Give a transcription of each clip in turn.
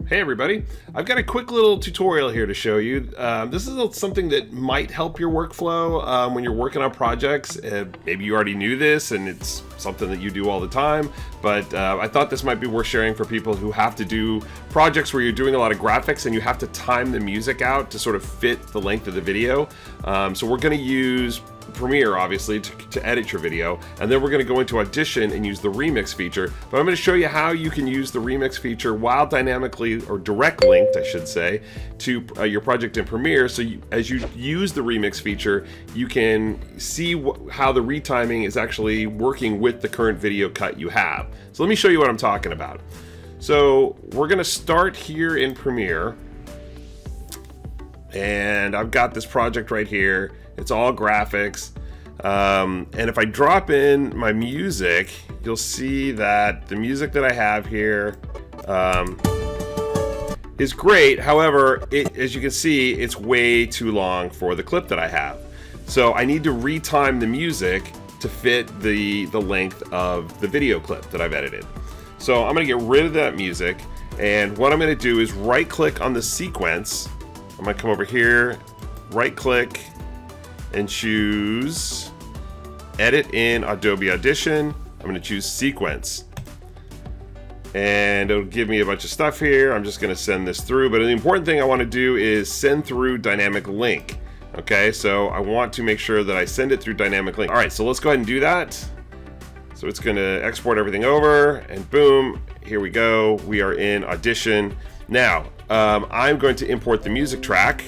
Hey everybody, I've got a quick little tutorial here to show you. This is something that might help your workflow when you're working on projects. Maybe you already knew this and it's something that you do all the time, but I thought this might be worth sharing for people who have to do projects where you're doing a lot of graphics and you have to time the music out to sort of fit the length of the video. So we're going to use Premiere, obviously, to edit your video, and then we're going to go into Audition and use the remix feature. But I'm going to show you how you can use the remix feature while dynamically, or direct linked I should say, to your project in Premiere. So as you use the remix feature, you can see how the retiming is actually working with the current video cut you have. So let me show you what I'm talking about. So we're going to start here in Premiere, and I've got this project right here. It's all graphics, and if I drop in my music, you'll see that the music that I have here is great. However, as you can see, it's way too long for the clip that I have. So I need to retime the music to fit the length of the video clip that I've edited. So I'm going to get rid of that music, and what I'm going to do is right click on the sequence. I'm going to come over here, right click, and choose Edit in Adobe Audition. I'm going to choose Sequence. And it'll give me a bunch of stuff here. I'm just going to send this through. But the important thing I want to do is send through Dynamic Link. Okay, so I want to make sure that I send it through Dynamic Link. All right, so let's go ahead and do that. So it's going to export everything over, and boom, here we go. We are in Audition. Now, I'm going to import the music track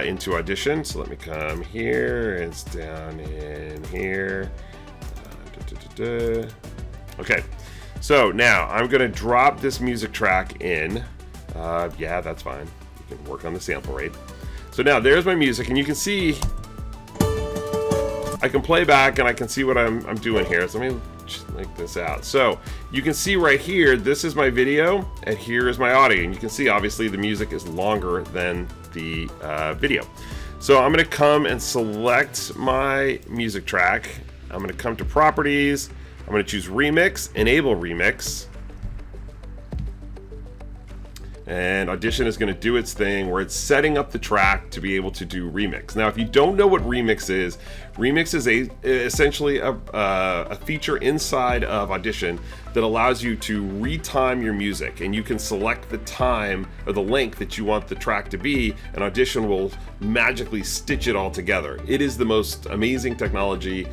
into Audition. So let me come here. It's down in here. Okay, so now I'm going to drop this music track in. Yeah, that's fine. You can work on the sample rate. So now there's my music, and you can see I can play back and I can see what I'm doing here. So let me just link this out. So you can see right here, this is my video, and here is my audio. And you can see obviously the music is longer than the video. So I'm going to come and select my music track. I'm going to come to Properties. I'm going to choose Remix, Enable Remix. And Audition is going to do its thing where it's setting up the track to be able to do remix. Now, if you don't know what remix is essentially a feature inside of Audition that allows you to retime your music, and you can select the time or the length that you want the track to be, and Audition will magically stitch it all together. It is the most amazing technology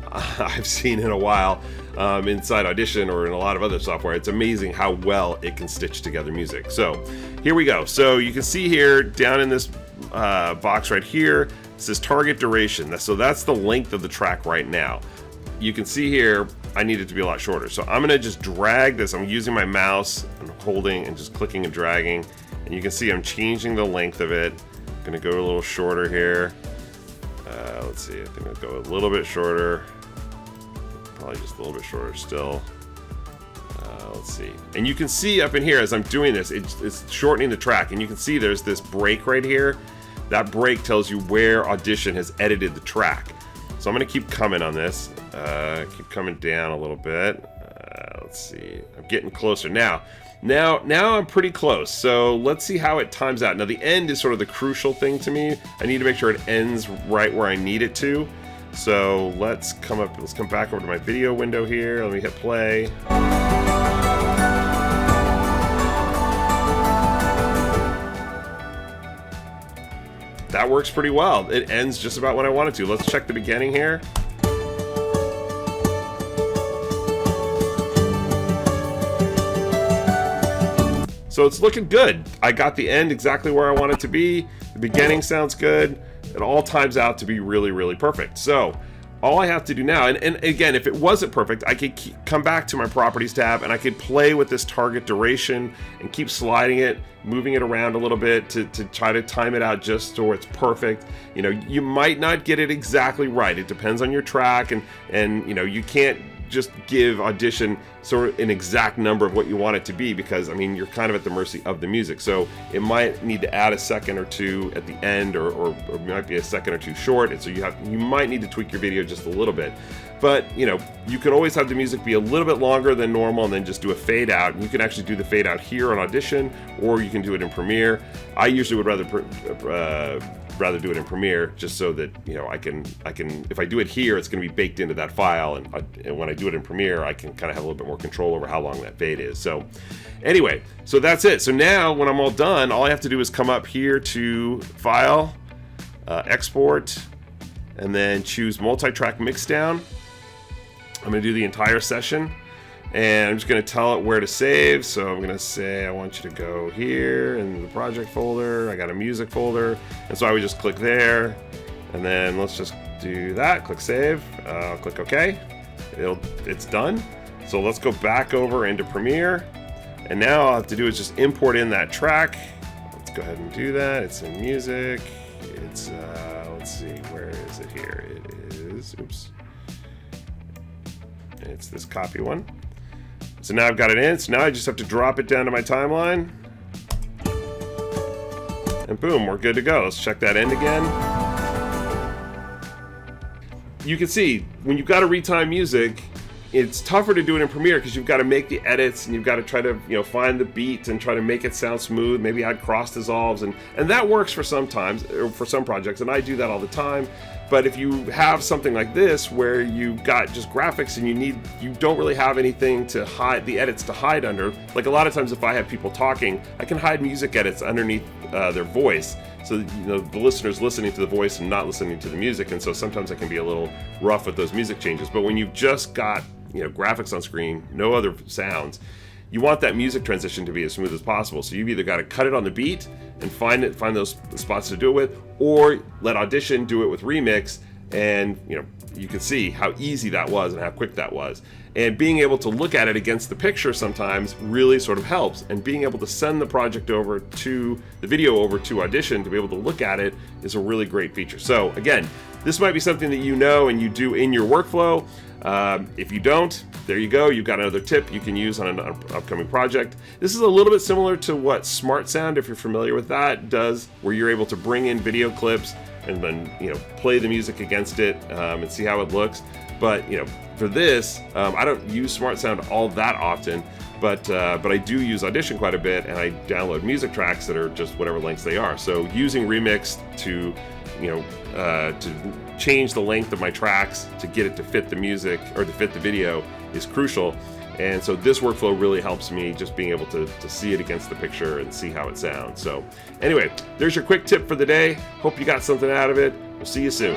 I've seen in a while inside Audition or in a lot of other software. It's amazing how well it can stitch together music. So here we go. So you can see here down in this box right here, it says target duration. So that's the length of the track right now. You can see here I need it to be a lot shorter. So I'm going to just drag this. I'm using my mouse and holding and just clicking and dragging. And you can see I'm changing the length of it. I'm going to go a little shorter here. Let's see, I think I'll go a little bit shorter. Probably just a little bit shorter still. Let's see. And you can see up in here as I'm doing this, it's shortening the track. And you can see there's this break right here. That break tells you where Audition has edited the track. So I'm going to keep coming on this. Keep coming down a little bit. Let's see. I'm getting closer now. Now I'm pretty close. So let's see how it times out. Now the end is sort of the crucial thing to me. I need to make sure it ends right where I need it to. So let's come back over to my video window here. Let me hit play. That works pretty well. It ends just about when I want it to. Let's check the beginning here. So it's looking good. I got the end exactly where I want it to be. The beginning sounds good. It all times out to be really, really perfect. So all I have to do now, and again, if it wasn't perfect, I could come back to my Properties tab and I could play with this target duration and keep sliding it, moving it around a little bit to try to time it out just so it's perfect. You know, you might not get it exactly right. It depends on your track, and you know, you can't just give Audition sort of an exact number of what you want it to be, because I mean, you're kind of at the mercy of the music. So it might need to add a second or two at the end, or it might be a second or two short, and so you might need to tweak your video just a little bit. But you know, you can always have the music be a little bit longer than normal and then just do a fade out. And you can actually do the fade out here on Audition, or you can do it in Premiere. I usually would rather do it in Premiere, just so that, you know, I can if I do it here, it's going to be baked into that file, and when I do it in Premiere, I can kind of have a little bit more control over how long that fade is. So anyway, so that's it. So now when I'm all done, all I have to do is come up here to File, Export, and then choose Multi-Track Mixdown. I'm going to do the entire session, and I'm just going to tell it where to save. So I'm going to say I want you to go here in the project folder. I got a music folder, and so I would just click there, and then let's just do that. Click save. Click OK. It's done. So let's go back over into Premiere, and now all I have to do is just import in that track. Let's go ahead and do that. It's in music. It's let's see, where is it here? It is, oops. It's this copy one. So now I've got it in, so now I just have to drop it down to my timeline. And boom, we're good to go. Let's check that end again. You can see, when you've got to retime music, it's tougher to do it in Premiere because you've got to make the edits, and you've got to try to, you know, find the beat and try to make it sound smooth, maybe add cross dissolves, and that works for some times, or for some projects, and I do that all the time. But if you have something like this where you've got just graphics and you don't really have anything to hide, the edits to hide under, like a lot of times if I have people talking, I can hide music edits underneath their voice, so you know, the listener's listening to the voice and not listening to the music, and so sometimes I can be a little rough with those music changes. But when you've just got, you know, graphics on screen, no other sounds, you want that music transition to be as smooth as possible. So you've either got to cut it on the beat and find those spots to do it with, or let Audition do it with Remix, and you know, you can see how easy that was and how quick that was. And being able to look at it against the picture sometimes really sort of helps. And being able to send the project over to the video over to Audition to be able to look at it is a really great feature. So again, this might be something that you know and you do in your workflow. If you don't, there you go. You've got another tip you can use on an upcoming project. This is a little bit similar to what Smart Sound, if you're familiar with that, does, where you're able to bring in video clips and then, you know, play the music against it and see how it looks. But you know, for this, I don't use Smart Sound all that often, but I do use Audition quite a bit, and I download music tracks that are just whatever lengths they are. So using Remix to, you know, to change the length of my tracks to get it to fit the music or to fit the video is crucial. And so this workflow really helps me, just being able to see it against the picture and see how it sounds. So anyway, there's your quick tip for the day. Hope you got something out of it. We'll see you soon.